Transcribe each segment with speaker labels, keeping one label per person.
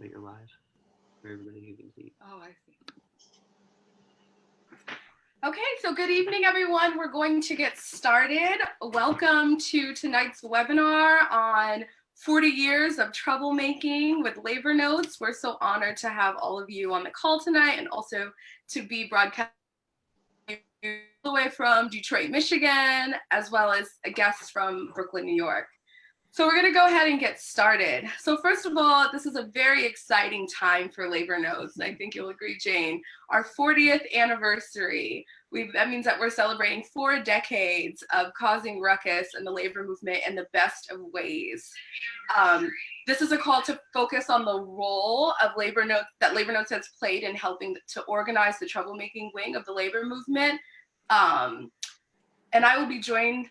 Speaker 1: that you're live for everybody who can see.
Speaker 2: Oh, I see. Okay, so good evening, everyone. We're going to get started. Welcome to tonight's webinar on 40 years of troublemaking with labor notes. We're so honored to have all of you on the call tonight and also to be broadcasting all the way from Detroit, Michigan, as well as a guest from Brooklyn, New York. So we're going to go ahead and get started. So first of all, this is a very exciting time for Labor Notes. I think you'll agree, Jane. Our 40th anniversary. That means that we're celebrating 4 decades of causing ruckus in the labor movement in the best of ways. This is a call to focus on the role of Labor Notes has played in helping to organize the troublemaking wing of the labor movement. And I will be joined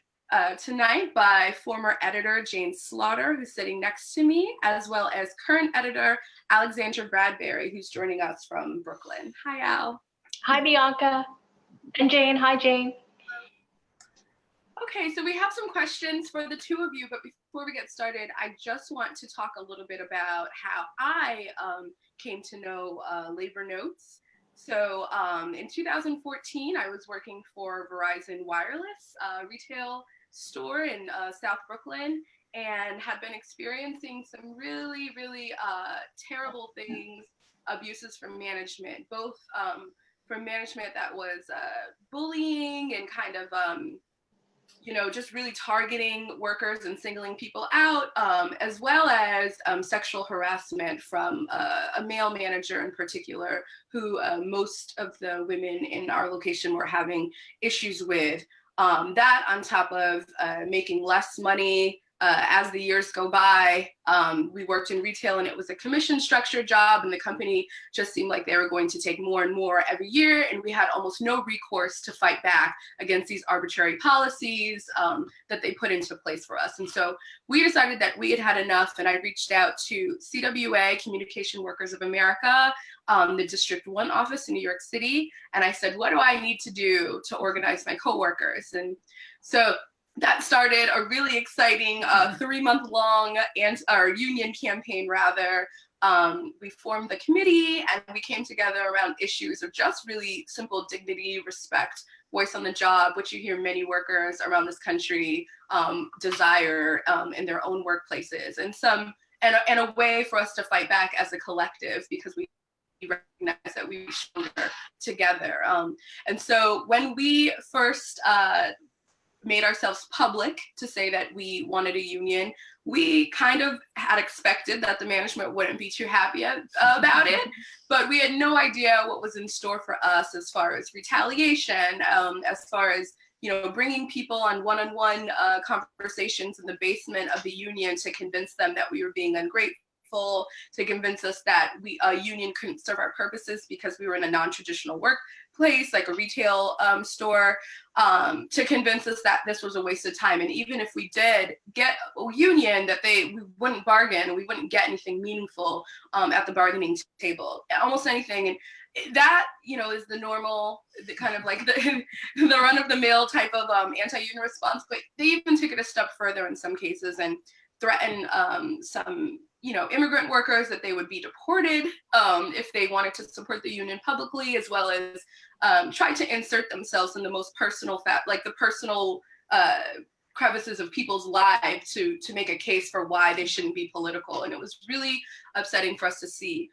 Speaker 2: tonight by former editor Jane Slaughter, who's sitting next to me, as well as current editor Alexandra Bradbury, who's joining us from Brooklyn. Hi, Al.
Speaker 3: Hi, Bianca. And Jane. Hi, Jane.
Speaker 2: Okay, so we have some questions for the two of you, but before we get started, I just want to talk a little bit about how I came to know Labor Notes. So in 2014, I was working for Verizon Wireless retail store in South Brooklyn and had been experiencing some really, really terrible things, abuses from management, both from management that was bullying and kind of just really targeting workers and singling people out, as well as sexual harassment from a male manager in particular, who most of the women in our location were having issues with. That on top of making less money as the years go by. We worked in retail and it was a commission structured job, and the company just seemed like they were going to take more and more every year, and we had almost no recourse to fight back against these arbitrary policies that they put into place for us. And so we decided that we had had enough, and I reached out to CWA, Communication Workers of America, the District 1 office in New York City, and I said, what do I need to do to organize my coworkers? And so that started a really exciting 3-month-long union campaign, rather. We formed the committee and we came together around issues of just really simple dignity, respect, voice on the job, which you hear many workers around this country desire in their own workplaces, and a way for us to fight back as a collective, because we recognize that we shoulder together. And so when we first made ourselves public to say that we wanted a union, we kind of had expected that the management wouldn't be too happy about it, but we had no idea what was in store for us as far as retaliation, as far as bringing people on one-on-one conversations in the basement of the union to convince them that we were being ungrateful, to convince us that a union couldn't serve our purposes because we were in a non-traditional workplace, like a retail store, to convince us that this was a waste of time. And even if we did get a union, that we wouldn't bargain, we wouldn't get anything meaningful at the bargaining table, almost anything. And that, is the normal, the kind of like the run-of-the-mill type of anti-union response. But they even took it a step further in some cases and threatened some immigrant workers that they would be deported if they wanted to support the union publicly, as well as try to insert themselves in the most personal personal crevices of people's lives to make a case for why they shouldn't be political. And it was really upsetting for us to see.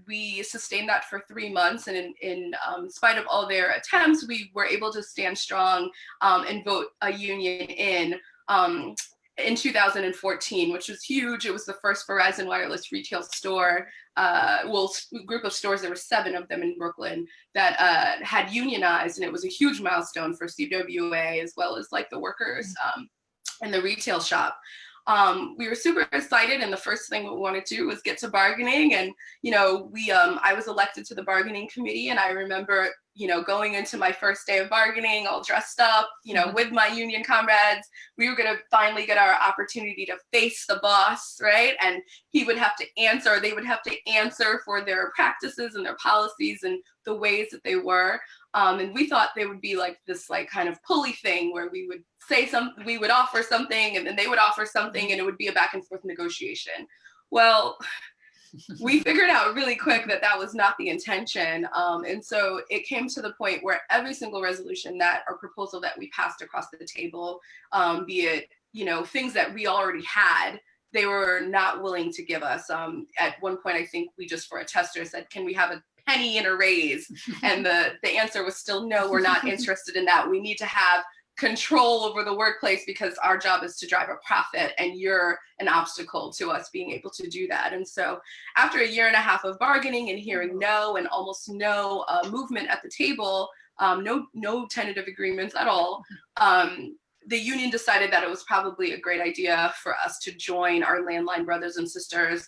Speaker 2: We sustained that for 3 months, and in spite of all their attempts, we were able to stand strong and vote a union in 2014, which was huge. It was the first Verizon Wireless retail store, group of stores, there were 7 of them in Brooklyn, that had unionized, and it was a huge milestone for CWA, as well as like the workers in the retail shop. We were super excited, and the first thing we wanted to do was get to bargaining. And I was elected to the bargaining committee, and I remember going into my first day of bargaining all dressed up, with my union comrades. We were going to finally get our opportunity to face the boss, right? And they would have to answer for their practices and their policies and the ways that they were. And we thought they would be like this kind of pulley thing where we would say something, we would offer something, and then they would offer something, and it would be a back and forth negotiation. Well, we figured out really quick that that was not the intention. And so it came to the point where every single resolution that or proposal that we passed across the table, be it, things that we already had, they were not willing to give us. At one point, I think we just for a tester said, can we have a penny in a raise? And the answer was still no, we're not interested in that. We need to have control over the workplace because our job is to drive a profit, and you're an obstacle to us being able to do that. And so after a year and a half of bargaining and hearing no and almost no movement at the table, no tentative agreements at all, the union decided that it was probably a great idea for us to join our landline brothers and sisters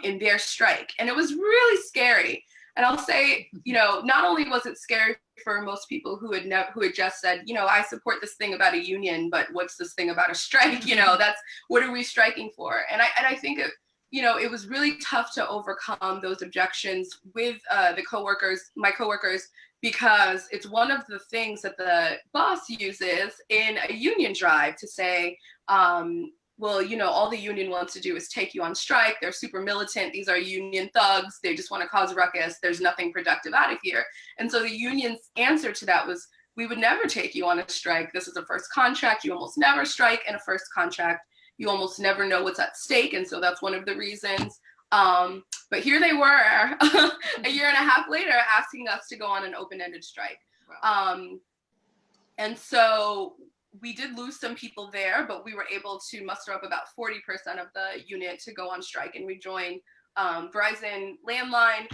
Speaker 2: in their strike. And it was really scary. And I'll say, not only was it scary for most people who had just said, I support this thing about a union, but what's this thing about a strike? That's what are we striking for? And I think it was really tough to overcome those objections with my coworkers, because it's one of the things that the boss uses in a union drive to say, well, all the union wants to do is take you on strike. They're super militant. These are union thugs. They just want to cause ruckus. There's nothing productive out of here. And so the union's answer to that was, we would never take you on a strike. This is a first contract. You almost never strike in a first contract. You almost never know what's at stake. And so that's one of the reasons. But here they were a year and a half later asking us to go on an open-ended strike. And so we did lose some people there, but we were able to muster up about 40% of the unit to go on strike. And we joined Verizon Landline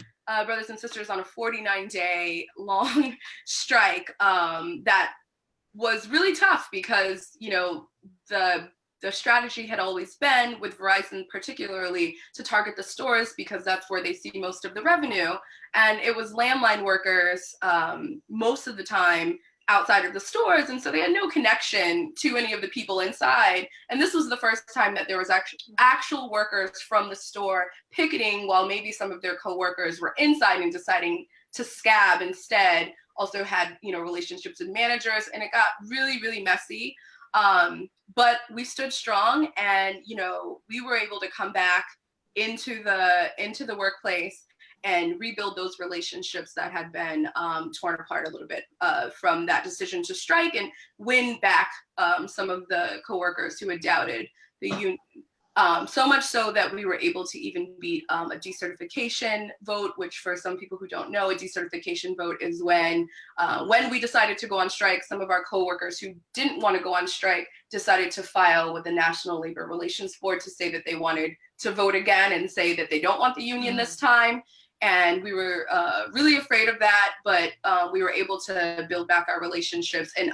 Speaker 2: brothers and sisters on a 49-day long strike that was really tough because, the strategy had always been with Verizon particularly to target the stores because that's where they see most of the revenue. And it was landline workers most of the time outside of the stores. And so they had no connection to any of the people inside. And this was the first time that there was actual workers from the store picketing while maybe some of their coworkers were inside and deciding to scab instead. Also had, relationships with managers, and it got really, really messy. But we stood strong, and, we were able to come back into the workplace and rebuild those relationships that had been torn apart a little bit from that decision to strike, and win back some of the coworkers who had doubted the union. So much so that we were able to even beat a decertification vote, which for some people who don't know, a decertification vote is when we decided to go on strike, some of our coworkers who didn't want to go on strike decided to file with the National Labor Relations Board to say that they wanted to vote again and say that they don't want the union this time. And we were really afraid of that, but we were able to build back our relationships and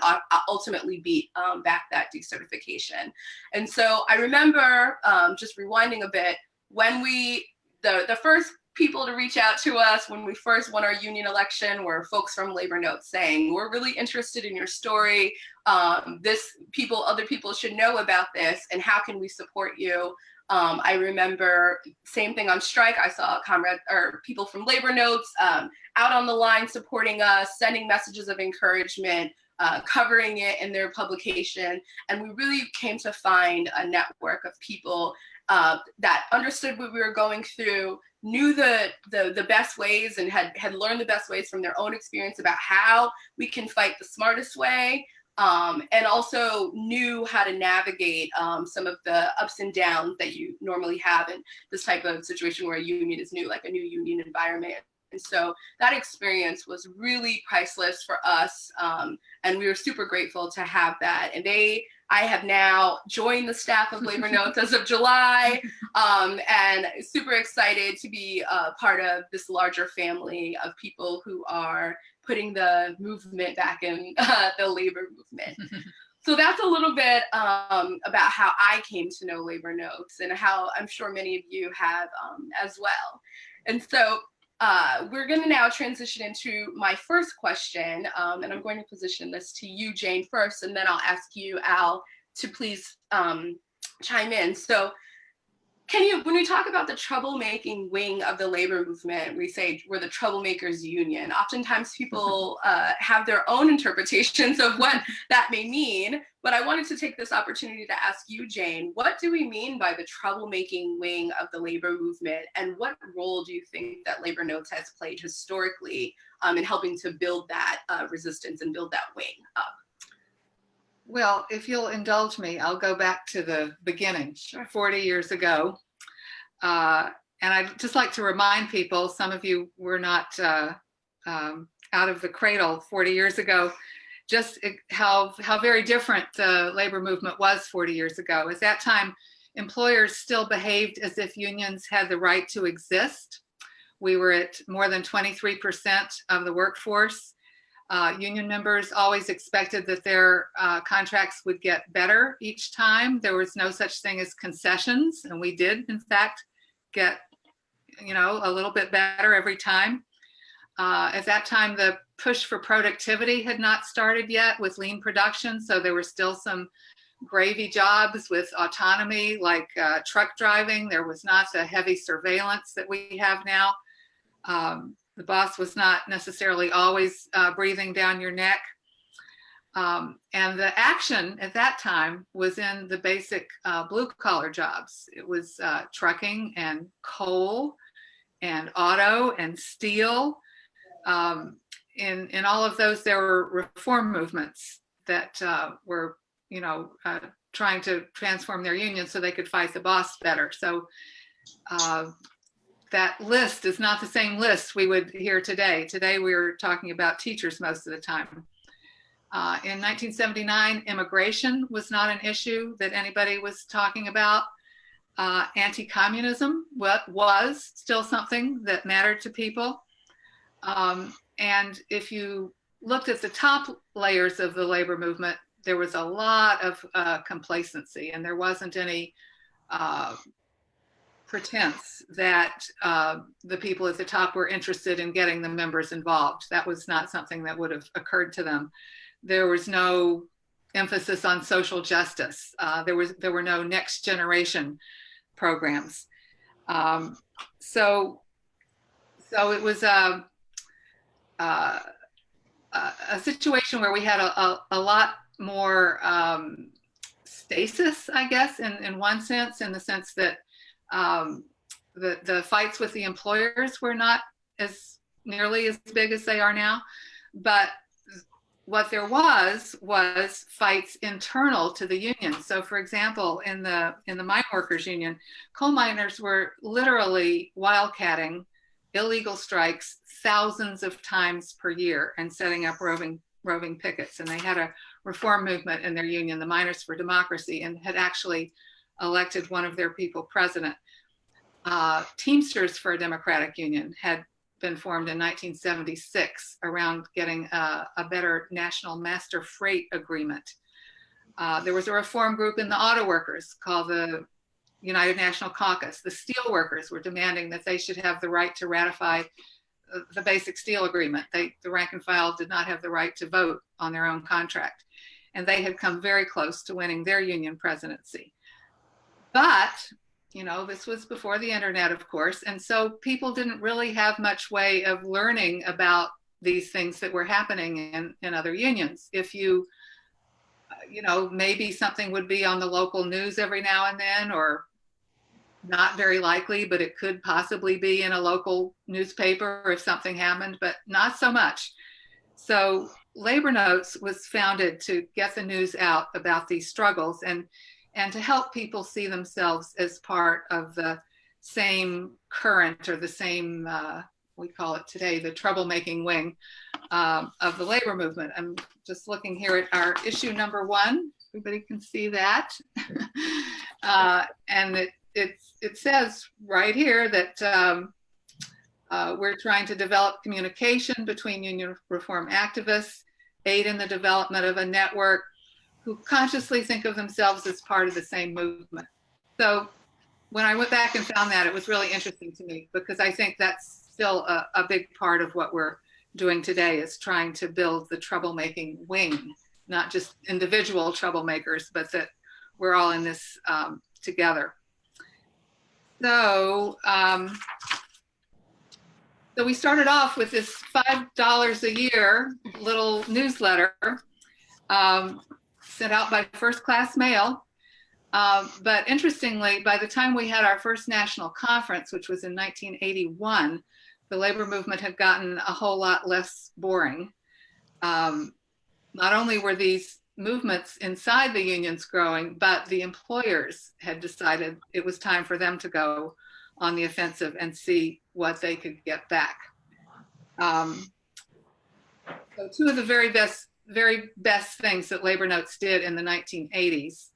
Speaker 2: ultimately beat back that decertification. And so I remember just rewinding a bit, when the first people to reach out to us when we first won our union election were folks from Labor Notes saying, we're really interested in your story. Other people should know about this, and how can we support you? I remember same thing on strike. I saw people from Labor Notes out on the line supporting us, sending messages of encouragement, covering it in their publication. And we really came to find a network of people that understood what we were going through, knew the best ways, and had learned the best ways from their own experience about how we can fight the smartest way. And also knew how to navigate some of the ups and downs that you normally have in this type of situation where a union is new, like a new union environment. And so that experience was really priceless for us, and we were super grateful to have that. And I have now joined the staff of Labor Notes as of July, and super excited to be part of this larger family of people who are putting the movement back in the labor movement. So that's a little bit about how I came to know Labor Notes, and how I'm sure many of you have as well. And so we're going to now transition into my first question, and I'm going to position this to you, Jane, first, and then I'll ask you, Al, to please chime in. So when we talk about the troublemaking wing of the labor movement, we say we're the troublemakers union. Oftentimes people have their own interpretations of what that may mean, but I wanted to take this opportunity to ask you, Jane, what do we mean by the troublemaking wing of the labor movement, and what role do you think that Labor Notes has played historically in helping to build that resistance and build that wing up?
Speaker 4: Well, if you'll indulge me, I'll go back to the beginning,
Speaker 2: Sure.
Speaker 4: 40 years ago. And I'd just like to remind people, some of you were not out of the cradle 40 years ago, just how very different the labor movement was 40 years ago. At that time, employers still behaved as if unions had the right to exist. We were at more than 23% of the workforce. Union members always expected that their contracts would get better each time. There was no such thing as concessions, and we did, in fact, get, a little bit better every time. At that time, the push for productivity had not started yet with lean production, so there were still some gravy jobs with autonomy, like truck driving. There was not the heavy surveillance that we have now. The boss was not necessarily always breathing down your neck. And the action at that time was in the basic blue collar jobs. It was trucking and coal and auto and steel. In all of those, there were reform movements that were, trying to transform their union so they could fight the boss better. So that list is not the same list we would hear today. Today, we're talking about teachers most of the time. In 1979, immigration was not an issue that anybody was talking about. Anti-communism was still something that mattered to people. And if you looked at the top layers of the labor movement, there was a lot of complacency, and there wasn't any pretense that the people at the top were interested in getting the members involved. That was not something that would have occurred to them. There was no emphasis on social justice. There were no next generation programs. So it was a situation where we had a lot more stasis, I guess, in one sense, in the sense that the fights with the employers were not as nearly as big as they are now. But what there was fights internal to the union. So, for example, in the mine workers union, coal miners were literally wildcatting illegal strikes thousands of times per year and setting up roving pickets. And they had a reform movement in their union, the Miners for Democracy, and had actually elected one of their people president. Teamsters for a Democratic Union had been formed in 1976 around getting a better national master freight agreement. There was a reform group in the auto workers called the United National Caucus. The steel workers were demanding that they should have the right to ratify the basic steel agreement. The rank and file did not have the right to vote on their own contract. And they had come very close to winning their union presidency. But, this was before the internet, of course. And so people didn't really have much way of learning about these things that were happening in other unions. If you, maybe something would be on the local news every now and then, or not very likely, but it could possibly be in a local newspaper if something happened, but not so much. So Labor Notes was founded to get the news out about these struggles and to help people see themselves as part of the same current, or the same, we call it today, the troublemaking wing of the labor movement. I'm just looking here at our issue number 1. Everybody can see that. And it says right here that we're trying to develop communication between union reform activists, aid in the development of a network who consciously think of themselves as part of the same movement. So when I went back and found that, it was really interesting to me, because I think that's still a big part of what we're doing today, is trying to build the troublemaking wing, not just individual troublemakers, but that we're all in this together. So, so we started off with this $5 a year little newsletter sent out by first class mail. But interestingly, by the time we had our first national conference, which was in 1981, the labor movement had gotten a whole lot less boring. Not only were these movements inside the unions growing, but the employers had decided it was time for them to go on the offensive and see what they could get back. So two of the very best things that Labor Notes did in the 1980s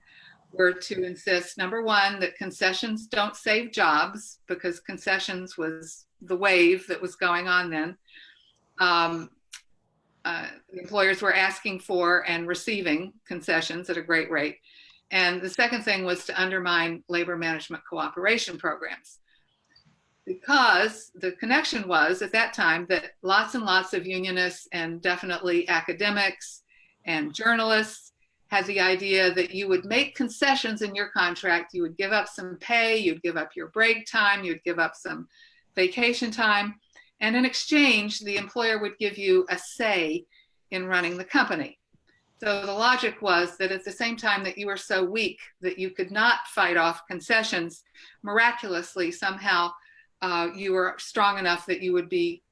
Speaker 4: were to insist, number one, that concessions don't save jobs, because concessions was the wave that was going on then. The employers were asking for and receiving concessions at a great rate. And the second thing was to undermine labor management cooperation programs, because the connection was at that time that lots and lots of unionists and definitely academics and journalists had the idea that you would make concessions in your contract. You would give up some pay, you'd give up your break time, you'd give up some vacation time. And in exchange, the employer would give you a say in running the company. So the logic was that at the same time that you were so weak that you could not fight off concessions, miraculously, somehow you were strong enough that you would be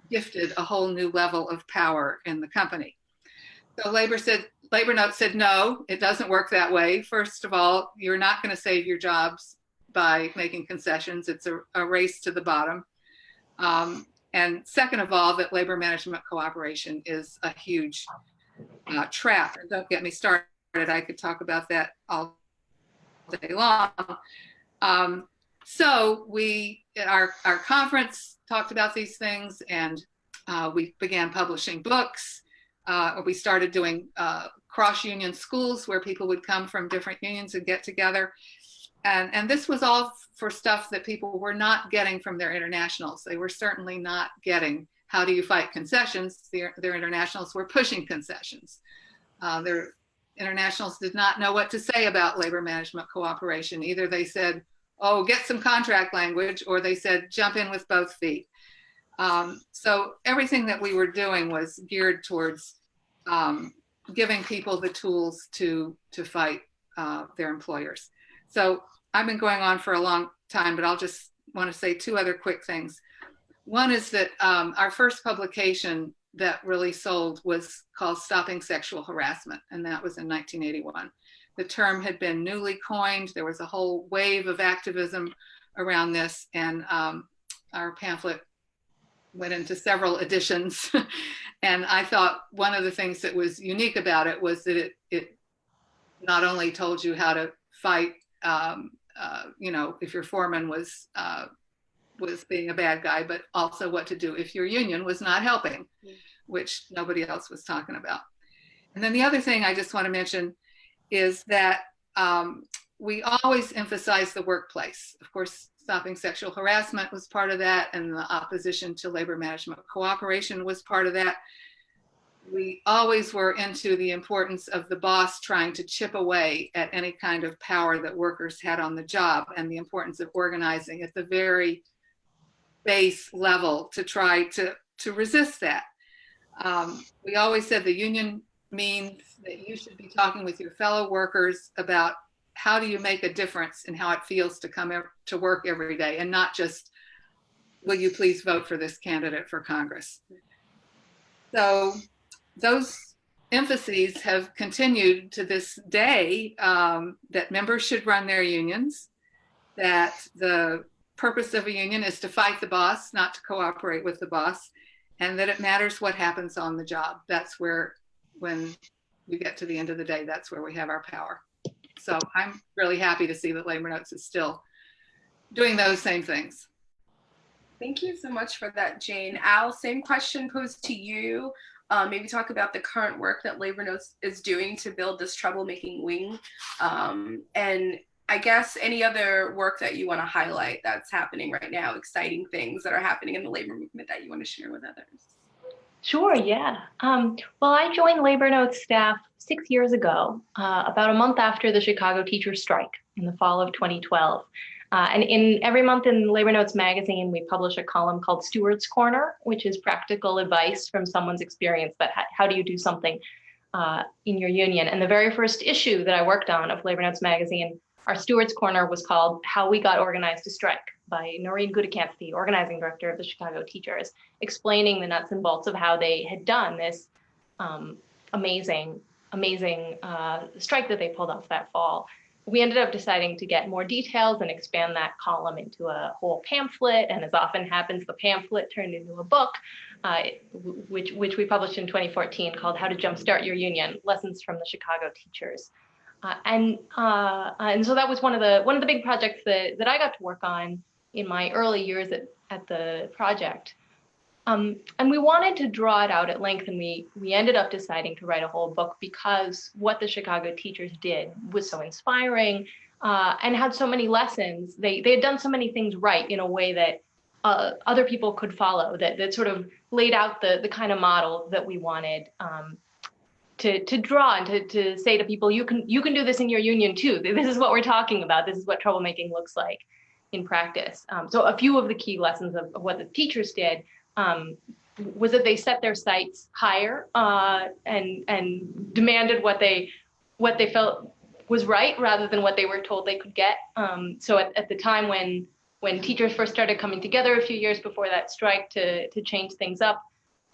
Speaker 4: gifted a whole new level of power in the company. So Labor Notes said, no, it doesn't work that way. First of all, you're not going to save your jobs by making concessions. It's a race to the bottom. And second of all, that labor management cooperation is a huge trap. And don't get me started. I could talk about that all day long. So we, at our conference, talked about these things, and we began publishing books. We started doing cross-union schools where people would come from different unions and get together. And this was all for stuff that people were not getting from their internationals. They were certainly not getting, how do you fight concessions? Their internationals were pushing concessions. Their internationals did not know what to say about labor management cooperation. Either they said, oh, get some contract language, or they said, jump in with both feet. So everything that we were doing was geared towards giving people the tools to fight their employers. So I've been going on for a long time, but I'll just want to say two other quick things. One is that our first publication that really sold was called Stopping Sexual Harassment, and that was in 1981. The term had been newly coined. There was a whole wave of activism around this, and our pamphlet went into several editions. And I thought one of the things that was unique about it was that it not only told you how to fight, if your foreman was being a bad guy, but also what to do if your union was not helping, which nobody else was talking about. And then the other thing I just want to mention is that we always emphasize the workplace. Of course, stopping sexual harassment was part of that, and the opposition to labor management cooperation was part of that. We always were into the importance of the boss trying to chip away at any kind of power that workers had on the job, and the importance of organizing at the very base level to try to resist that. We always said the union means that you should be talking with your fellow workers about how do you make a difference in how it feels to come to work every day, and not just, will you please vote for this candidate for Congress? So those emphases have continued to this day, that members should run their unions, that the purpose of a union is to fight the boss, not to cooperate with the boss, and that it matters what happens on the job. That's where, when we get to the end of the day, that's where we have our power. So I'm really happy to see that Labor Notes is still doing those same things.
Speaker 2: Thank you so much for that, Jane. Al, same question posed to you. Maybe talk about the current work that Labor Notes is doing to build this troublemaking wing. And I guess any other work that you want to highlight that's happening right now, exciting things that are happening in the labor movement that you want to share with others.
Speaker 3: Sure, yeah. Well, I joined Labor Notes staff 6 years ago, about a month after the Chicago teachers strike in the fall of 2012. And every month in Labor Notes magazine, we publish a column called Steward's Corner, which is practical advice from someone's experience that how do you do something in your union. And the very first issue that I worked on of Labor Notes magazine, our Steward's Corner was called How We Got Organized to Strike by Noreen Gudekamp, the organizing director of the Chicago Teachers, explaining the nuts and bolts of how they had done this amazing strike that they pulled off that fall. We ended up deciding to get more details and expand that column into a whole pamphlet. And as often happens, the pamphlet turned into a book, which we published in 2014 called How to Jumpstart Your Union, Lessons from the Chicago Teachers. And so that was one of the big projects that I got to work on in my early years at the project. And we wanted to draw it out at length, and we ended up deciding to write a whole book because what the Chicago Teachers did was so inspiring and had so many lessons. They had done so many things right in a way that other people could follow, that sort of laid out the kind of model that we wanted to draw and to say to people, you can do this in your union too. This is what we're talking about. This is what troublemaking looks like in practice. So a few of the key lessons of what the teachers did was that they set their sights higher and demanded what they felt was right rather than what they were told they could get. So at the time when teachers first started coming together a few years before that strike to change things up,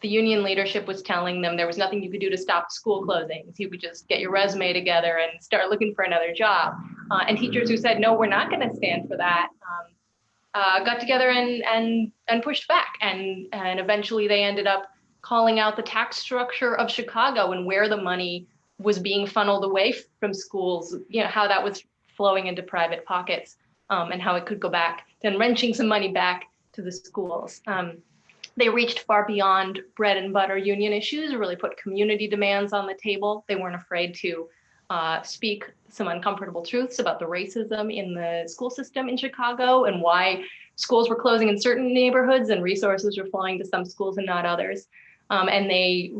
Speaker 3: the union leadership was telling them there was nothing you could do to stop school closings. You could just get your resume together and start looking for another job. And teachers who said, no, we're not going to stand for that, got together and pushed back. And eventually they ended up calling out the tax structure of Chicago and where the money was being funneled away from schools, how that was flowing into private pockets and how it could go back, then wrenching some money back to the schools. They reached far beyond bread and butter union issues, really put community demands on the table. They weren't afraid to speak some uncomfortable truths about the racism in the school system in Chicago and why schools were closing in certain neighborhoods and resources were flowing to some schools and not others. And they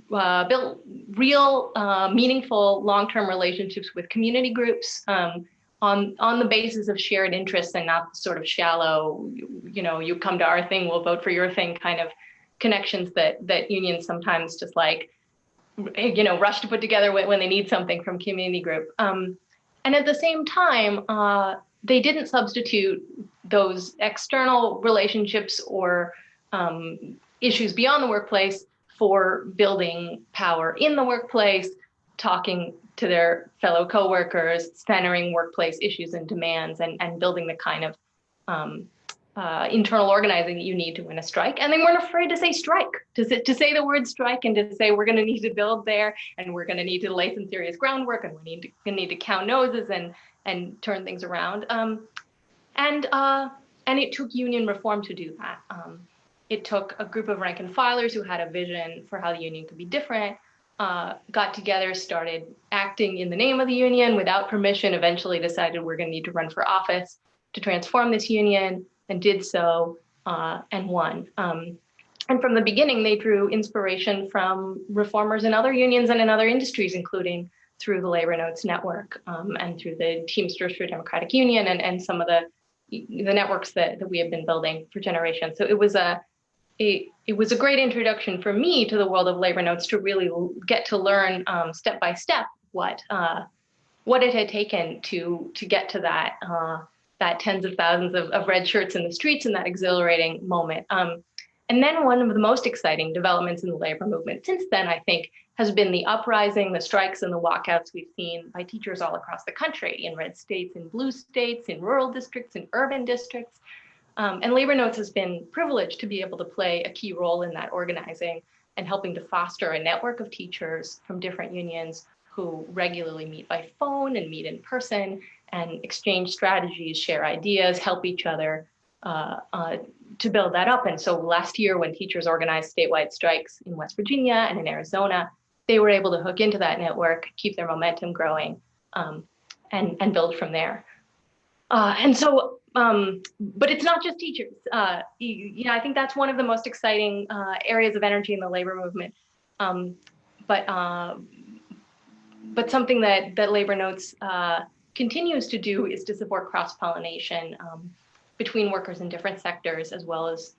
Speaker 3: built real, meaningful long-term relationships with community groups on the basis of shared interests and not sort of shallow, you come to our thing, we'll vote for your thing kind of connections that unions sometimes just rush to put together when they need something from community group. And at the same time, they didn't substitute those external relationships or issues beyond the workplace for building power in the workplace, talking to their fellow coworkers, centering workplace issues and demands, and building the kind of internal organizing that you need to win a strike. And they weren't afraid to say strike, to say the word strike and to say we're going to need to build there, and we're going to need to lay some serious groundwork, and we need to count noses and turn things around. And it took union reform to do that. It took a group of rank and filers who had a vision for how the union could be different, got together, started acting in the name of the union without permission, eventually decided we're going to need to run for office to transform this union, and did so and won. And from the beginning, they drew inspiration from reformers in other unions and in other industries, including through the Labor Notes Network and through the Teamsters for Democratic Union and some of the networks that we have been building for generations. So it was a great introduction for me to the world of Labor Notes to really get to learn step by step what it had taken to get to that tens of thousands of red shirts in the streets in that exhilarating moment. And then one of the most exciting developments in the labor movement since then, I think, has been the uprising, the strikes, and the walkouts we've seen by teachers all across the country, in red states, in blue states, in rural districts, in urban districts. And Labor Notes has been privileged to be able to play a key role in that organizing and helping to foster a network of teachers from different unions who regularly meet by phone and meet in person and exchange strategies, share ideas, help each other to build that up. And so last year, when teachers organized statewide strikes in West Virginia and in Arizona, they were able to hook into that network, keep their momentum growing, and build from there. But it's not just teachers. I think that's one of the most exciting areas of energy in the labor movement. But something that Labor Notes continues to do is to support cross-pollination between workers in different sectors, as well as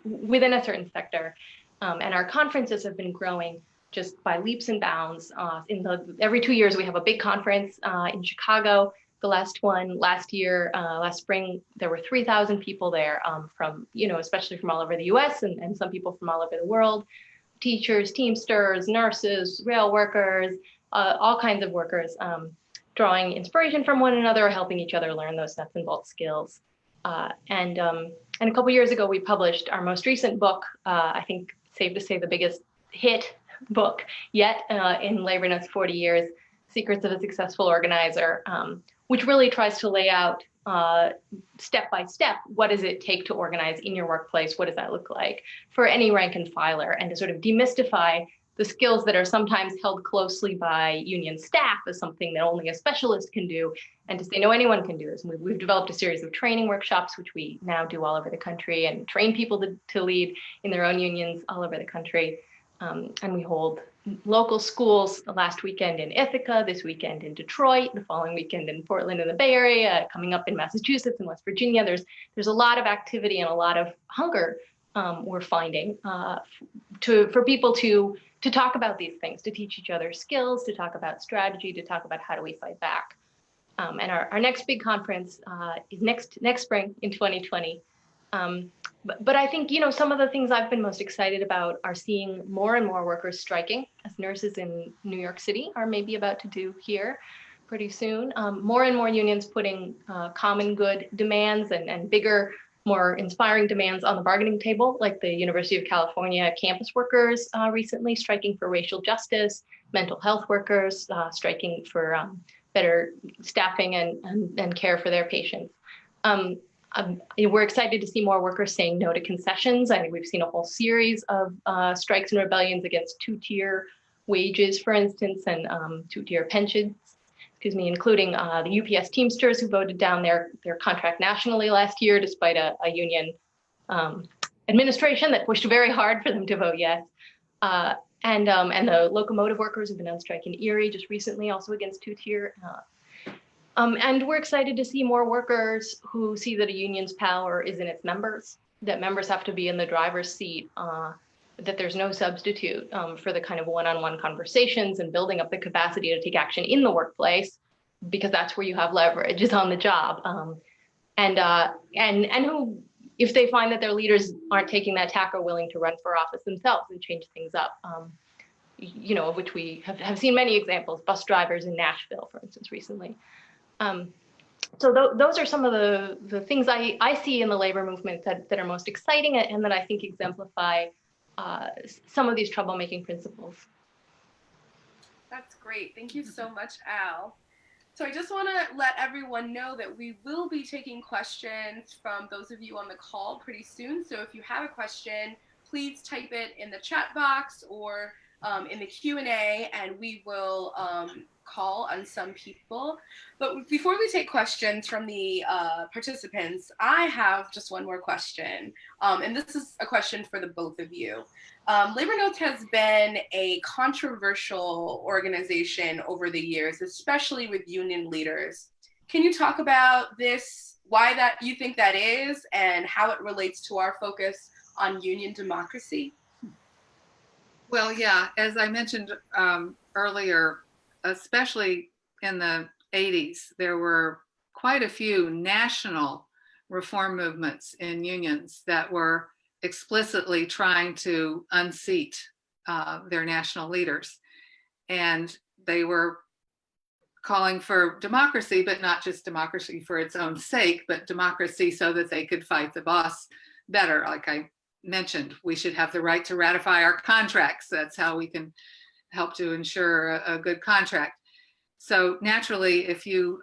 Speaker 3: within a certain sector. And our conferences have been growing just by leaps and bounds. Every 2 years, we have a big conference in Chicago. The last one last year, last spring, there were 3,000 people there from, especially from all over the US and some people from all over the world, teachers, Teamsters, nurses, rail workers, all kinds of workers, drawing inspiration from one another, helping each other learn those nuts and bolts skills. And a couple years ago, we published our most recent book, I think safe to say the biggest hit book yet in Labor Notes 40 Years, Secrets of a Successful Organizer, which really tries to lay out step by step, what does it take to organize in your workplace? What does that look like for any rank and filer, and to sort of demystify the skills that are sometimes held closely by union staff as something that only a specialist can do, and to say, no, anyone can do this. And we've developed a series of training workshops, which we now do all over the country, and train people to lead in their own unions all over the country. And we hold local schools last weekend in Ithaca, this weekend in Detroit, the following weekend in Portland in the Bay Area, coming up in Massachusetts and West Virginia. There's a lot of activity and a lot of hunger we're finding for people to talk about these things, to teach each other skills, to talk about strategy, to talk about how do we fight back. And our next big conference is next spring in 2020. But I think, some of the things I've been most excited about are seeing more and more workers striking, as nurses in New York City are maybe about to do here pretty soon. More and more unions putting common good demands and bigger, more inspiring demands on the bargaining table, like the University of California campus workers recently striking for racial justice, mental health workers striking for better staffing and care for their patients. We're excited to see more workers saying no to concessions. I think we've seen a whole series of strikes and rebellions against two-tier wages, for instance, and two-tier pensions, including the UPS Teamsters, who voted down their contract nationally last year, despite a union administration that pushed very hard for them to vote yes. And the locomotive workers who've been on strike in Erie just recently, also against two-tier. And we're excited to see more workers who see that a union's power is in its members, that members have to be in the driver's seat, that there's no substitute for the kind of one-on-one conversations and building up the capacity to take action in the workplace, because that's where you have leverage, is on the job. And who, if they find that their leaders aren't taking that tack, are willing to run for office themselves and change things up, of which we have seen many examples, bus drivers in Nashville, for instance, recently. So those are some of the things I see in the labor movement that are most exciting and that I think exemplify some of these troublemaking principles.
Speaker 2: That's great. Thank you so much, Al. So I just want to let everyone know that we will be taking questions from those of you on the call pretty soon. So if you have a question, please type it in the chat box or in the Q&A, and we will call on some people. But before we take questions from the participants, I have just one more question. And this is a question for the both of you. Labor Notes has been a controversial organization over the years, especially with union leaders. Can you talk about this, why that you think that is, and how it relates to our focus on union democracy?
Speaker 4: Well, yeah, as I mentioned earlier, especially in the 80s, there were quite a few national reform movements in unions that were explicitly trying to unseat their national leaders. And they were calling for democracy, but not just democracy for its own sake, but democracy so that they could fight the boss better. Like I mentioned, we should have the right to ratify our contracts. That's how we can help to ensure a good contract. So naturally, if you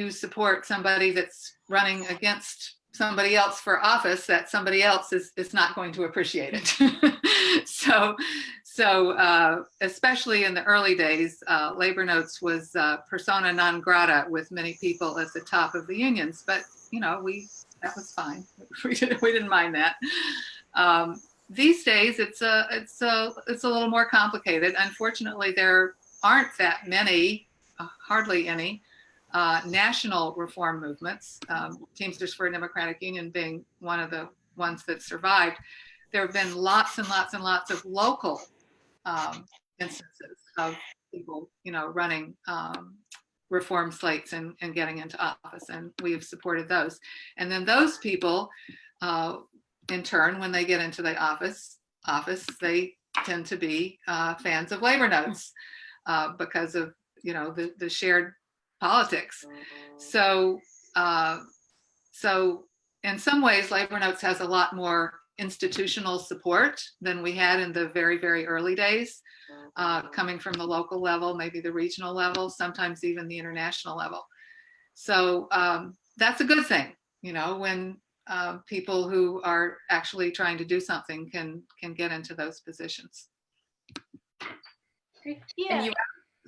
Speaker 4: support somebody that's running against somebody else for office, that somebody else is not going to appreciate it. So especially in the early days, Labor Notes was persona non grata with many people at the top of the unions. But that was fine. We didn't mind that. These days, it's a little more complicated. Unfortunately, there aren't that many hardly any national reform movements, Teamsters for a Democratic Union being one of the ones that survived. There have been lots and lots and lots of local instances of people, running reform slates and getting into office, and we have supported those. And then those people, in turn, when they get into the office, they tend to be fans of labor notes because of the shared politics. So in some ways, labor notes has a lot more institutional support than we had in the very, very early days, coming from the local level, maybe the regional level, sometimes even the international level. So that's a good thing, when people who are actually trying to do something can get into those positions.
Speaker 3: Yeah.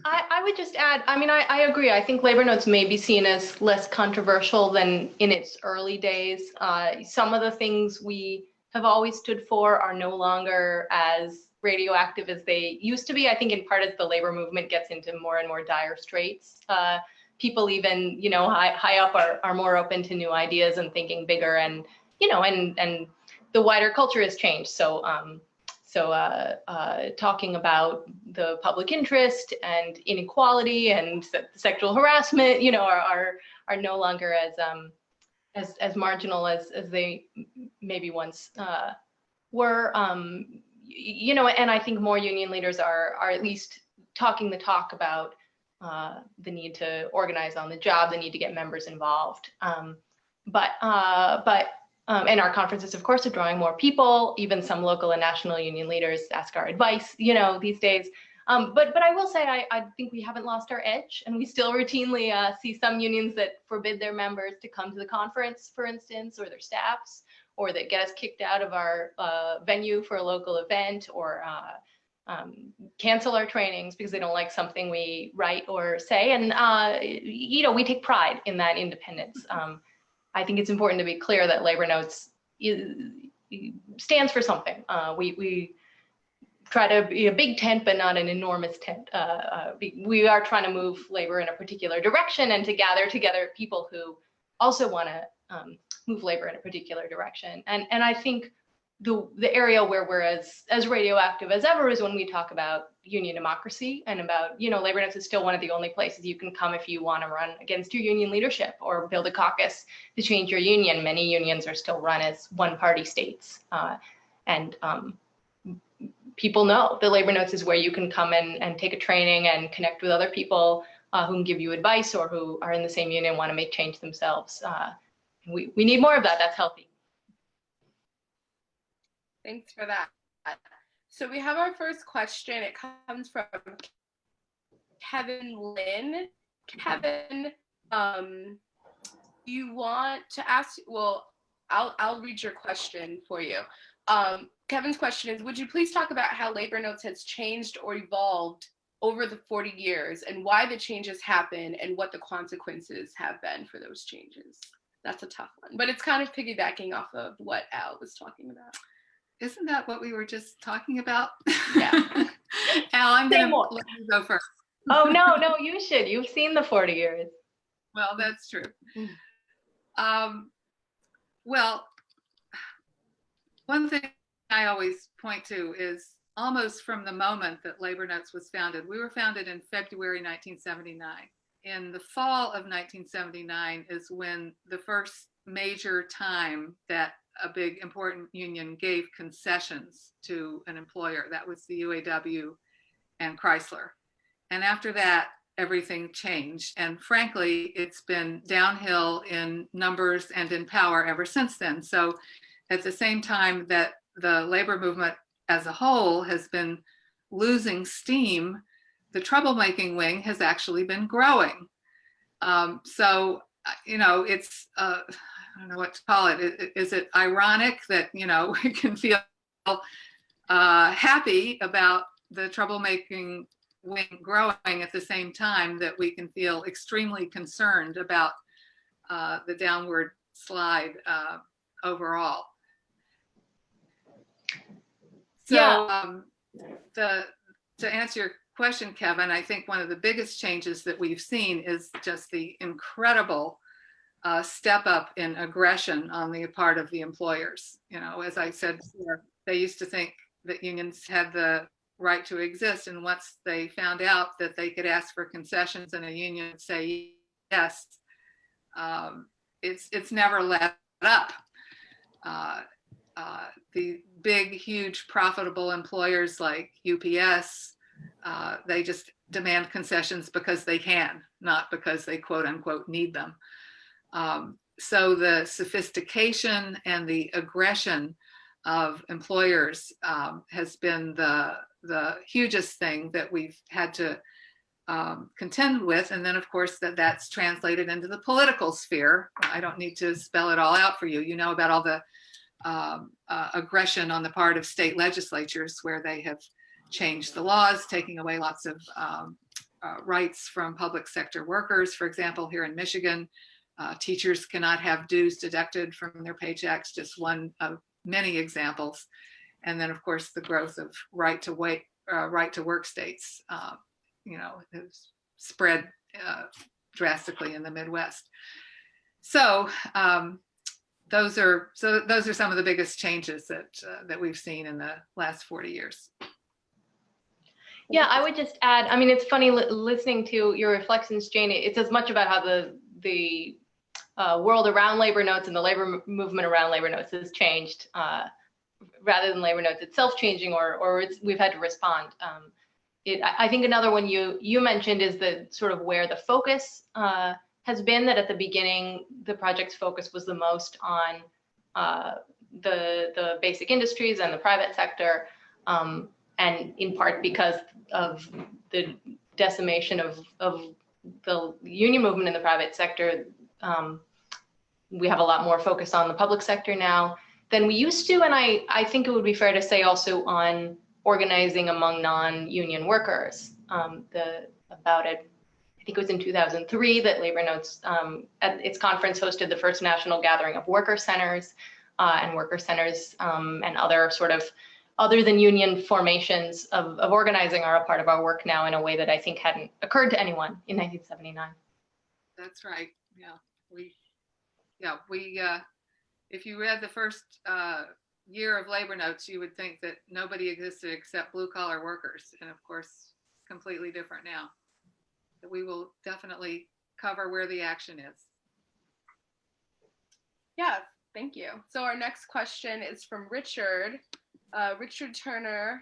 Speaker 3: I would just add, I agree. I think labor notes may be seen as less controversial than in its early days. Some of the things we have always stood for are no longer as radioactive as they used to be. I think in part as the labor movement gets into more and more dire straits. People even, high up are more open to new ideas and thinking bigger, and, and the wider culture has changed. So talking about the public interest and inequality and sexual harassment, are no longer as marginal as they maybe once were. And I think more union leaders are at least talking the talk about the need to organize on the job, the need to get members involved. But and our conferences, of course, are drawing more people. Even some local and national union leaders ask our advice, these days. But I will say, I think we haven't lost our edge, and we still routinely see some unions that forbid their members to come to the conference, for instance, or their staffs, or that get us kicked out of our venue for a local event, or cancel our trainings because they don't like something we write or say. And, we take pride in that independence. I think it's important to be clear that Labor Notes stands for something. We try to be a big tent, but not an enormous tent. We are trying to move labor in a particular direction, and to gather together people who also want to move labor in a particular direction. And I think the area where we're as radioactive as ever is when we talk about union democracy, and about, Labor Notes is still one of the only places you can come if you want to run against your union leadership or build a caucus to change your union. Many unions are still run as one-party states. And people know the Labor Notes is where you can come in and take a training and connect with other people who can give you advice, or who are in the same union and want to make change themselves. We need more of that. That's healthy.
Speaker 2: Thanks for that. So we have our first question. It comes from Kevin Lynn. Kevin, you want to ask? Well, I'll read your question for you. Kevin's question is, would you please talk about how Labor Notes has changed or evolved over the 40 years, and why the changes happen, and what the consequences have been for those changes? That's a tough one, but it's kind of piggybacking off of what Al was talking about.
Speaker 4: Isn't that what we were just talking about?
Speaker 2: Yeah.
Speaker 4: Al, I'm going to let you go first.
Speaker 3: Oh, no, you should. You've seen the 40 years.
Speaker 4: Well, that's true. Well, one thing I always point to is almost from the moment that Labor Notes was founded. We were founded in February 1979. In the fall of 1979 is when the first major time that a big important union gave concessions to an employer. That was the UAW and Chrysler. And after that, everything changed. And frankly, it's been downhill in numbers and in power ever since then. So at the same time that the labor movement as a whole has been losing steam, the troublemaking wing has actually been growing. So, it's, I don't know what to call it. Is it ironic that, we can feel happy about the troublemaking wing growing at the same time that we can feel extremely concerned about the downward slide overall? So to answer your question, Kevin, I think one of the biggest changes that we've seen is just the incredible step up in aggression on the part of the employers. You know, as I said before, they used to think that unions had the right to exist, and once they found out that they could ask for concessions and a union would say yes, it's never let up. The big, huge, profitable employers like UPS, they just demand concessions because they can, not because they quote unquote need them. So the sophistication and the aggression of employers has been the hugest thing that we've had to contend with. And then of course that's translated into the political sphere. I don't need to spell it all out for you. You know about all the aggression on the part of state legislatures where they have changed the laws, taking away lots of rights from public sector workers. For example, here in Michigan, teachers cannot have dues deducted from their paychecks, just one of many examples. And then of course the growth of right to work states, you know, has spread drastically in the Midwest. So those are some of the biggest changes that we've seen in the last 40 years.
Speaker 3: Yeah, I would just add, I mean, it's funny listening to your reflections, Jane. It's as much about how the world around labor notes and the labor movement around labor notes has changed rather than labor notes itself changing, or we've had to respond. I think another one you mentioned is the sort of where the focus has been, that at the beginning, the project's focus was the most on the basic industries and the private sector, and in part because of the decimation of the union movement in the private sector. We have a lot more focus on the public sector now than we used to, and I think it would be fair to say also on organizing among non-union workers. I think it was in 2003 that Labor Notes at its conference hosted the first national gathering of worker centers, and other sort of other than union formations of organizing are a part of our work now in a way that I think hadn't occurred to anyone in 1979.
Speaker 4: That's right. If you read the first year of Labor Notes, you would think that nobody existed except blue collar workers. And of course, completely different now. But we will definitely cover where the action is.
Speaker 2: Yeah, thank you. So our next question is from Richard. Richard Turner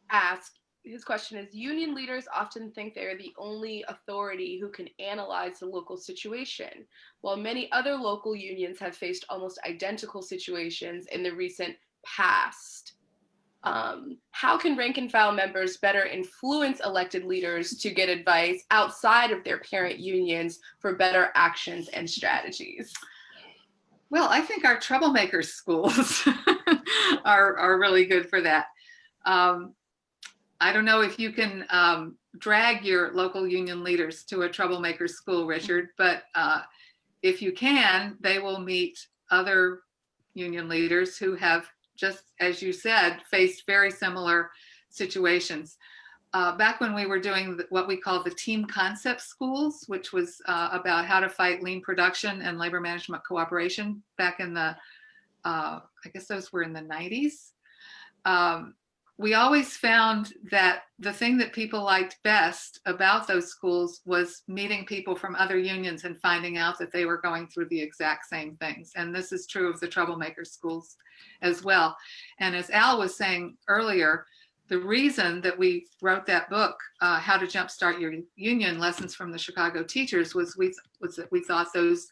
Speaker 2: asked, his question is, union leaders often think they are the only authority who can analyze the local situation, while many other local unions have faced almost identical situations in the recent past. How can rank and file members better influence elected leaders to get advice outside of their parent unions for better actions and strategies?
Speaker 4: Well, I think our Troublemakers schools are really good for that. I don't know if you can drag your local union leaders to a Troublemakers school, Richard, but if you can, they will meet other union leaders who have, just as you said, faced very similar situations. Back when we were doing what we call the team concept schools, which was about how to fight lean production and labor management cooperation back in the, I guess those were in the 90s. We always found that the thing that people liked best about those schools was meeting people from other unions and finding out that they were going through the exact same things. And this is true of the Troublemaker schools as well. And as Al was saying earlier, the reason that we wrote that book, How to Jumpstart Your Union, Lessons from the Chicago Teachers, was that we thought those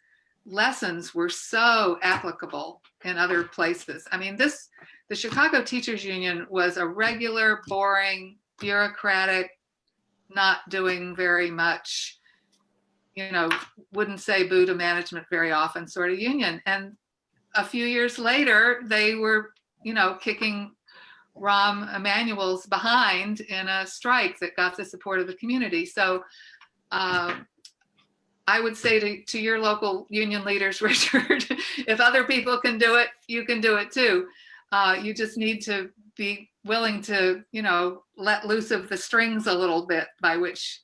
Speaker 4: lessons were so applicable in other places. I mean, the Chicago Teachers Union was a regular, boring, bureaucratic, not doing very much, wouldn't say boo to management very often sort of union. And a few years later, they were, kicking Rahm Emanuel's behind in a strike that got the support of the community. So I would say to your local union leaders, Richard, if other people can do it, you can do it too. You just need to be willing to, let loose of the strings a little bit by which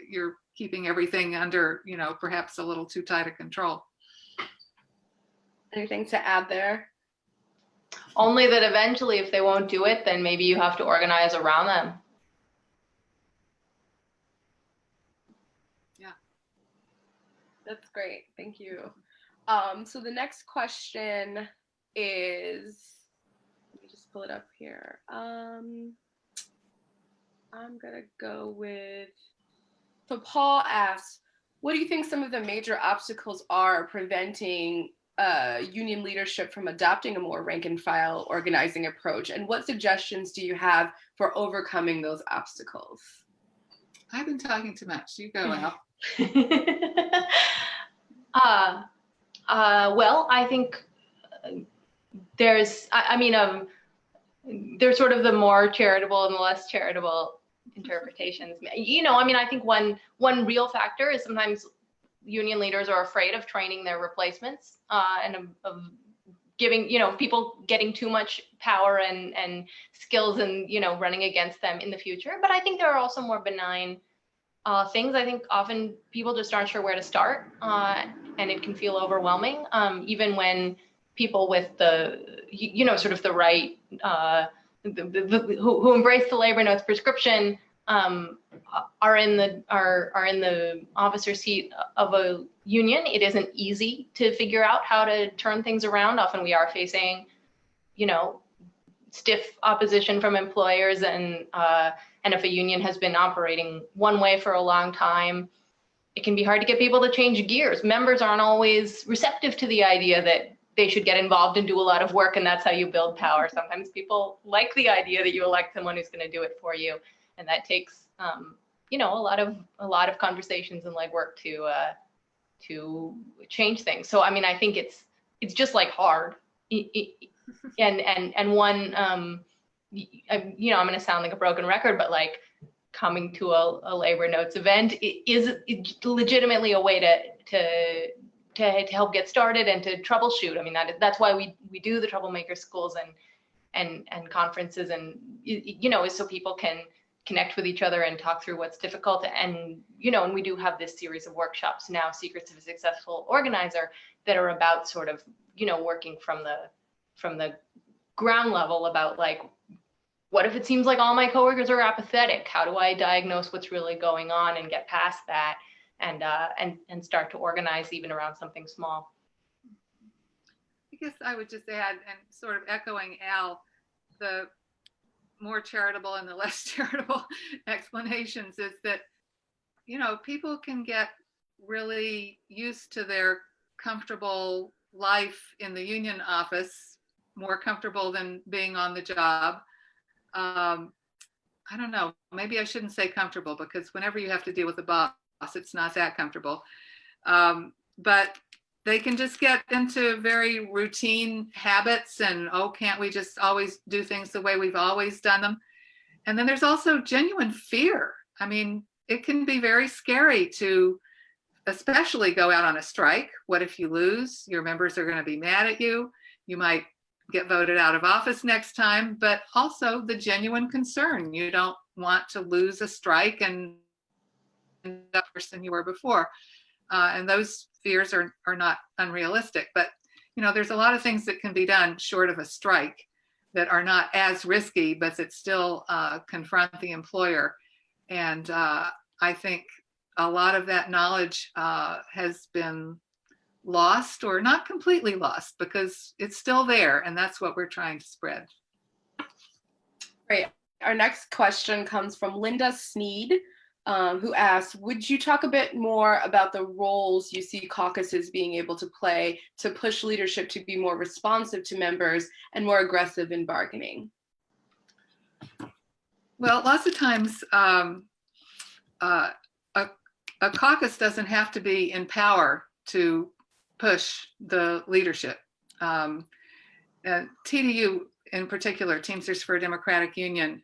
Speaker 4: you're keeping everything under, perhaps a little too tight a control.
Speaker 2: Anything to add there?
Speaker 3: Only that eventually, if they won't do it, then maybe you have to organize around them.
Speaker 4: Yeah.
Speaker 2: That's great. Thank you. So the next question is, let me just pull it up here. I'm gonna go with, so Paul asks, what do you think some of the major obstacles are preventing union leadership from adopting a more rank and file organizing approach? And what suggestions do you have for overcoming those obstacles?
Speaker 4: I've been talking too much. You go, Al.
Speaker 3: Well, I think there's sort of the more charitable and the less charitable interpretations. I think one real factor is sometimes union leaders are afraid of training their replacements and of giving, people getting too much power and skills and, running against them in the future. But I think there are also more benign things. I think often people just aren't sure where to start and it can feel overwhelming, even when people with the, sort of the right, who embrace the labor notes prescription are in the officer seat of a union. It isn't easy to figure out how to turn things around. Often we are facing, stiff opposition from employers, and if a union has been operating one way for a long time, it can be hard to get people to change gears. Members aren't always receptive to the idea that they should get involved and do a lot of work, and that's how you build power. Sometimes people like the idea that you elect someone who's going to do it for you, and that takes a lot of conversations and legwork to change things. So I think it's just like hard, and one I'm going to sound like a broken record, but like coming to a labor notes event is legitimately a way to help get started and to troubleshoot. That's why we do the troublemaker schools and conferences, and is so people can connect with each other and talk through what's difficult. And and we do have this series of workshops now, Secrets of a Successful Organizer, that are about sort of working from the ground level about like, what if it seems like all my coworkers are apathetic? How do I diagnose what's really going on and get past that and start to organize even around something small?
Speaker 4: I guess I would just add, and sort of echoing Al, the more charitable and the less charitable explanations is that, people can get really used to their comfortable life in the union office, more comfortable than being on the job. I don't know, maybe I shouldn't say comfortable, because whenever you have to deal with a boss, it's not that comfortable. But they can just get into very routine habits and, can't we just always do things the way we've always done them? And then there's also genuine fear. It can be very scary to especially go out on a strike. What if you lose? Your members are going to be mad at you. You might get voted out of office next time, but also the genuine concern. You don't want to lose a strike and the person you were before. And those fears are not unrealistic, but there's a lot of things that can be done short of a strike that are not as risky, but that still confront the employer. And I think a lot of that knowledge has been lost, or not completely lost, because it's still there, and that's what we're trying to spread.
Speaker 2: Great. Our next question comes from Linda Sneed, who asks, would you talk a bit more about the roles you see caucuses being able to play to push leadership to be more responsive to members and more aggressive in bargaining?
Speaker 4: Well, lots of times a caucus doesn't have to be in power to push the leadership. TDU in particular, Teamsters for a Democratic Union,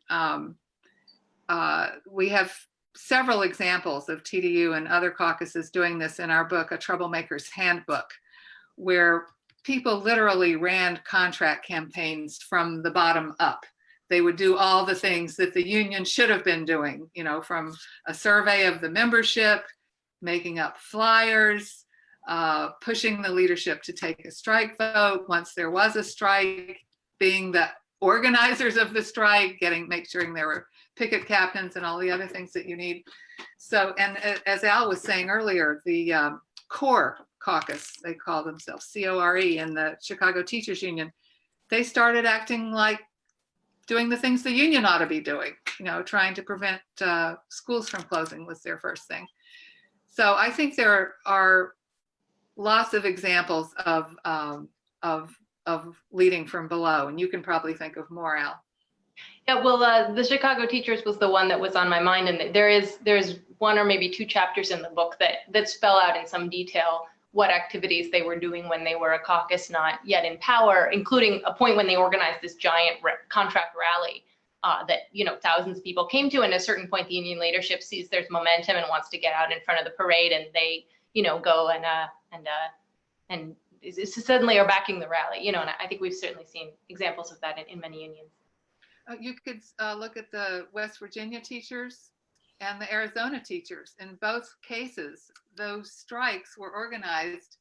Speaker 4: we have several examples of TDU and other caucuses doing this in our book, A Troublemaker's Handbook, where people literally ran contract campaigns from the bottom up. They would do all the things that the union should have been doing, you know, from a survey of the membership, making up flyers, pushing the leadership to take a strike vote once there was a strike, being the organizers of the strike, make sure there were picket captains and all the other things that you need. So, and as Al was saying earlier, the CORE caucus, they call themselves CORE, in the Chicago Teachers Union, they started acting like doing the things the union ought to be doing, you know, trying to prevent schools from closing was their first thing. So I think there are lots of examples of leading from below, and you can probably think of more, Al.
Speaker 3: Yeah, well, the Chicago Teachers was the one that was on my mind, and there's one or maybe two chapters in the book that spell out in some detail what activities they were doing when they were a caucus not yet in power, including a point when they organized this giant contract rally that, you know, thousands of people came to, and at a certain point the union leadership sees there's momentum and wants to get out in front of the parade, and they, you know, go and suddenly are backing the rally, you know, and I think we've certainly seen examples of that in many unions.
Speaker 4: You could look at the West Virginia teachers and the Arizona teachers. In both cases, those strikes were organized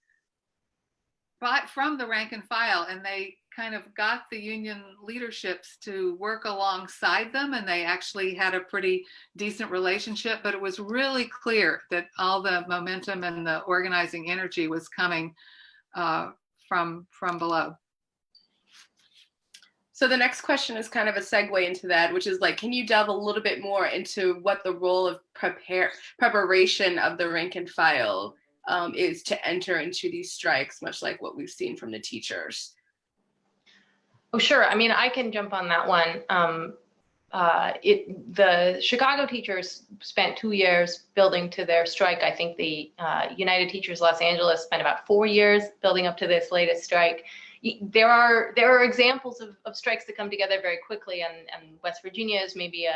Speaker 4: from the rank and file, and they kind of got the union leaderships to work alongside them, and they actually had a pretty decent relationship, but it was really clear that all the momentum and the organizing energy was coming from below.
Speaker 2: So the next question is kind of a segue into that, which is like, can you delve a little bit more into what the role of preparation of the rank and file is to enter into these strikes, much like what we've seen from the teachers?
Speaker 3: Oh, sure. I mean, I can jump on that one. The Chicago teachers spent 2 years building to their strike. I think the United Teachers Los Angeles spent about 4 years building up to this latest strike. There are examples of strikes that come together very quickly, and West Virginia is maybe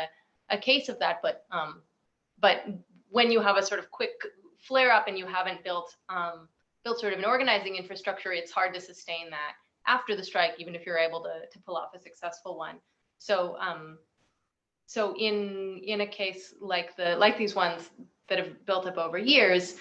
Speaker 3: a case of that. But when you have a sort of quick flare up and you haven't built sort of an organizing infrastructure, it's hard to sustain that after the strike, even if you're able to pull off a successful one. So in a case like these ones that have built up over years,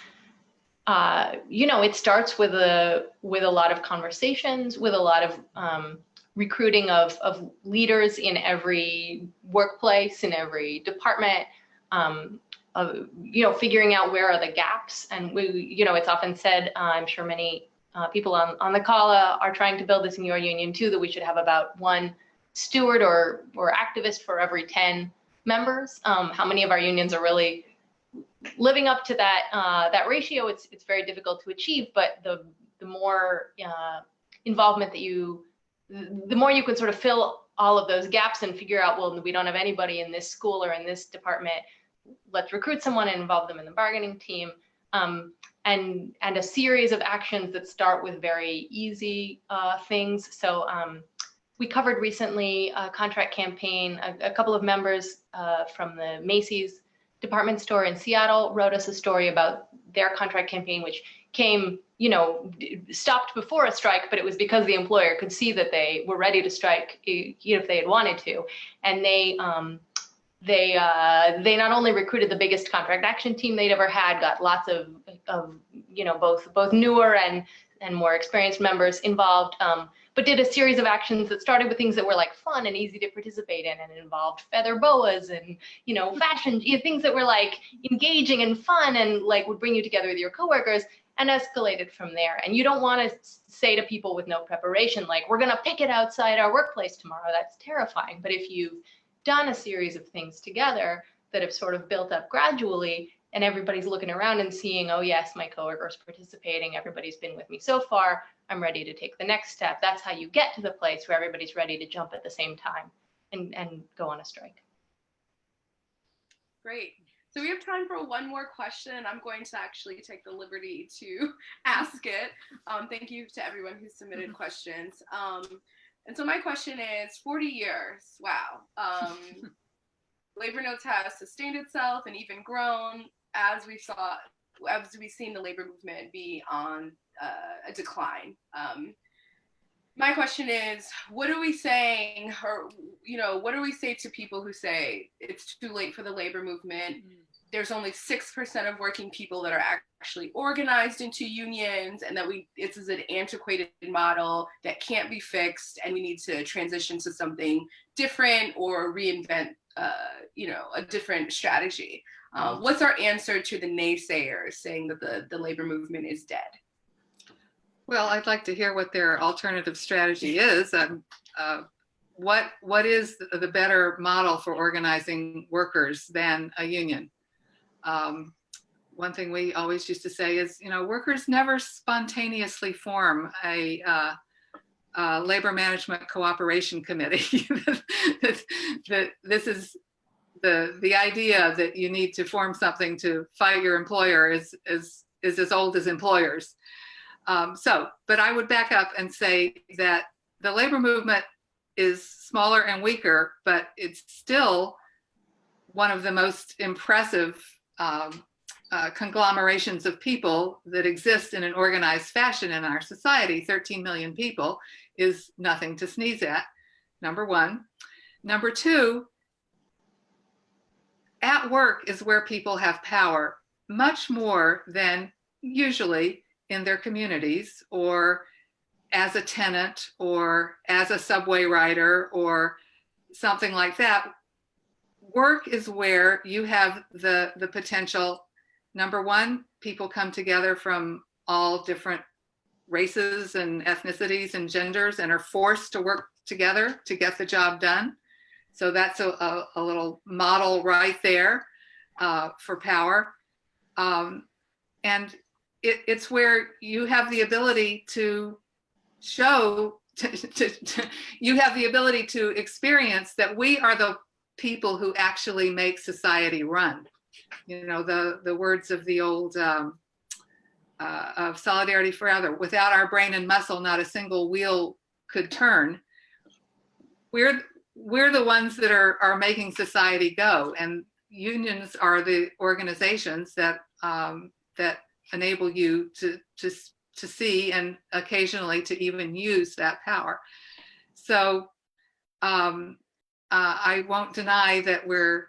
Speaker 3: you know, it starts with a lot of conversations, with a lot of recruiting of leaders in every workplace, in every department, you know, figuring out where are the gaps. And you know, it's often said, I'm sure many people on the call are trying to build this in your union too, that we should have about one steward or activist for every 10 members. How many of our unions are really living up to that ratio? It's very difficult to achieve, but the more involvement the more you can sort of fill all of those gaps and figure out, well, we don't have anybody in this school or in this department, let's recruit someone and involve them in the bargaining team, and a series of actions that start with very easy things. So we covered recently a contract campaign. A couple of members from the Macy's department store in Seattle wrote us a story about their contract campaign, which came, you know, stopped before a strike, but it was because the employer could see that they were ready to strike, you know, if they had wanted to. And they not only recruited the biggest contract action team they'd ever had, got lots of you know, both newer and more experienced members involved, but did a series of actions that started with things that were like fun and easy to participate in, and involved feather boas and, you know, fashion, you know, things that were like engaging and fun and like would bring you together with your coworkers, and escalated from there. And you don't want to say to people with no preparation, like, we're going to picket outside our workplace tomorrow. That's terrifying. But if you've done a series of things together that have sort of built up gradually, and everybody's looking around and seeing, oh yes, my coworker's participating, everybody's been with me so far, I'm ready to take the next step. That's how you get to the place where everybody's ready to jump at the same time and go on a strike.
Speaker 2: Great. So we have time for one more question, and I'm going to actually take the liberty to ask it. Thank you to everyone who submitted questions. And so my question is, 40 years, wow. Labor Notes has sustained itself and even grown as we've seen the labor movement be on a decline. My question is, what are we saying, or, what do we say to people who say it's too late for the labor movement? There's only 6% of working people that are actually organized into unions, and that this is an antiquated model that can't be fixed, and we need to transition to something different or reinvent, a different strategy. What's our answer to the naysayers saying that the labor movement is dead?
Speaker 4: Well, I'd like to hear what their alternative strategy is. What is the better model for organizing workers than a union? One thing we always used to say is, workers never spontaneously form a labor management cooperation committee. that this is the idea that you need to form something to fight your employer is as old as employers. But I would back up and say that the labor movement is smaller and weaker, but it's still one of the most impressive conglomerations of people that exist in an organized fashion in our society. 13 million people is nothing to sneeze at, number one. Number two, at work is where people have power, much more than usually in their communities, or as a tenant, or as a subway rider, or something like that. Work is where you have the potential. Number one, people come together from all different races and ethnicities and genders and are forced to work together to get the job done. So that's a little model right there for power. And it's where you have the ability to show, you have the ability to experience that we are the people who actually make society run. The words of the old of Solidarity Forever, without our brain and muscle, not a single wheel could turn. We're the ones that are making society go, and unions are the organizations that enable you to see and occasionally to even use that power. So I won't deny that we're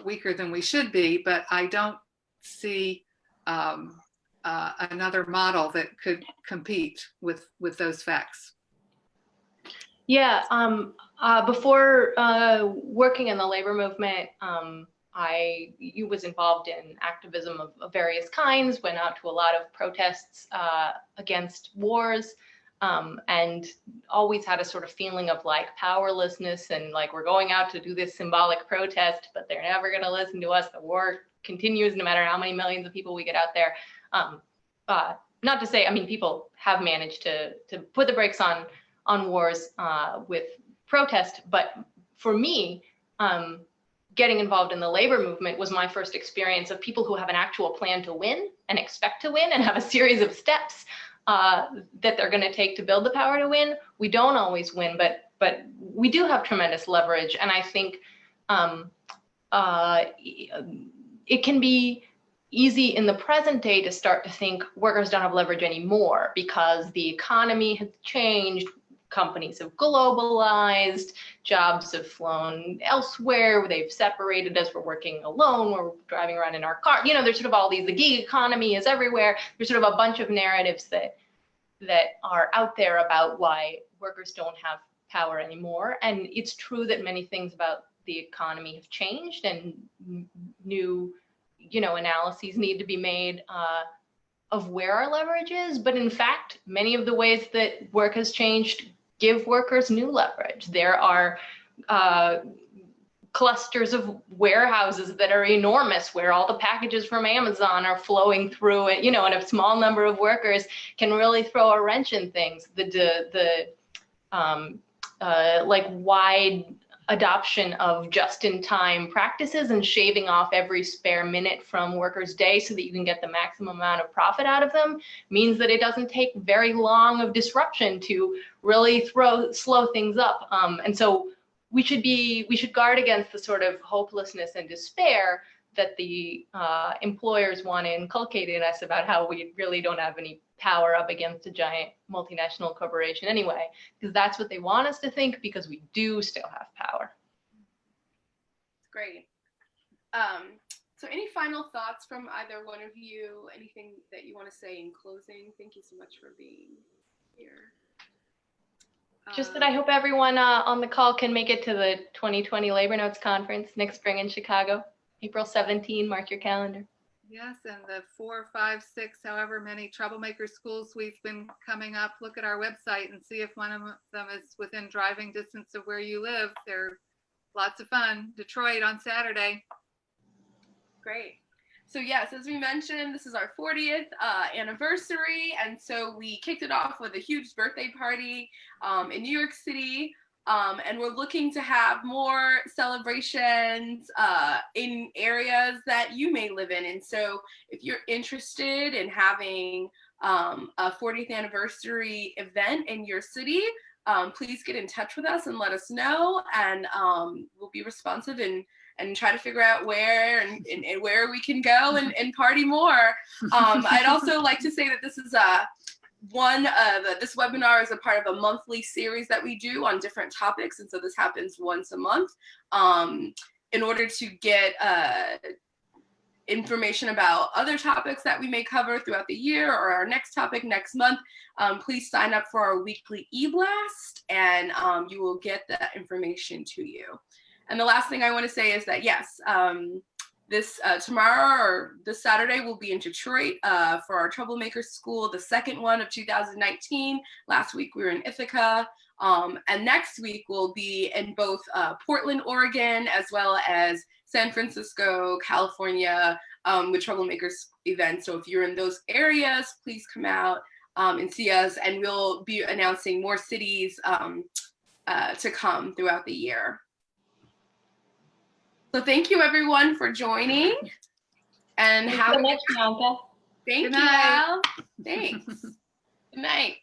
Speaker 4: weaker than we should be, but I don't see another model that could compete with those facts.
Speaker 3: Yeah, before working in the labor movement, I was involved in activism of various kinds, went out to a lot of protests against wars, and always had a sort of feeling of like powerlessness, and like we're going out to do this symbolic protest, but they're never going to listen to us. The war continues no matter how many millions of people we get out there. Not to say, I mean, people have managed to put the brakes on wars with protest, but for me, getting involved in the labor movement was my first experience of people who have an actual plan to win and expect to win and have a series of steps that they're going to take to build the power to win. We don't always win, but we do have tremendous leverage. And I think it can be easy in the present day to start to think workers don't have leverage anymore because the economy has changed. Companies have globalized, jobs have flown elsewhere, they've separated us, we're working alone, we're driving around in our car. There's sort of all these, the gig economy is everywhere. There's sort of a bunch of narratives that are out there about why workers don't have power anymore. And it's true that many things about the economy have changed, and new, analyses need to be made of where our leverage is. But in fact, many of the ways that work has changed give workers new leverage. There are clusters of warehouses that are enormous, where all the packages from Amazon are flowing through it, and a small number of workers can really throw a wrench in things. The wide adoption of just-in-time practices and shaving off every spare minute from workers' day so that you can get the maximum amount of profit out of them means that it doesn't take very long of disruption to really slow things up. And so we should guard against the sort of hopelessness and despair that the employers want to inculcate in us about how we really don't have any power up against a giant multinational corporation anyway, because that's what they want us to think, because we do still have power.
Speaker 2: Great. So any final thoughts from either one of you? Anything that you want to say in closing? Thank you so much for being here.
Speaker 3: Just that I hope everyone on the call can make it to the 2020 Labor Notes Conference next spring in Chicago, April 17. Mark your calendar.
Speaker 4: Yes, and the 4, 5, 6, however many Troublemaker schools we've been coming up, look at our website and see if one of them is within driving distance of where you live. They're lots of fun. Detroit on Saturday.
Speaker 2: Great. So yes, as we mentioned, this is our 40th anniversary, and so we kicked it off with a huge birthday party in New York City, and we're looking to have more celebrations in areas that you may live in. And so if you're interested in having a 40th anniversary event in your city, please get in touch with us and let us know, and we'll be responsive and try to figure out where and where we can go and party more. I'd also like to say that this is this webinar is a part of a monthly series that we do on different topics, and so this happens once a month. In order to get information about other topics that we may cover throughout the year or our next topic next month, please sign up for our weekly e-blast, and you will get that information to you. And the last thing I want to say is that, yes, this tomorrow or this Saturday we'll be in Detroit for our Troublemaker School, the second one of 2019. Last week we were in Ithaca. And next week we'll be in both Portland, Oregon, as well as San Francisco, California, with Troublemakers events. So if you're in those areas, please come out and see us, and we'll be announcing more cities to come throughout the year. So thank you everyone for joining, and
Speaker 3: Thanks so much, Bianca.
Speaker 2: Thank
Speaker 4: Good
Speaker 2: you,
Speaker 4: night.
Speaker 2: Al. Thanks. Good night.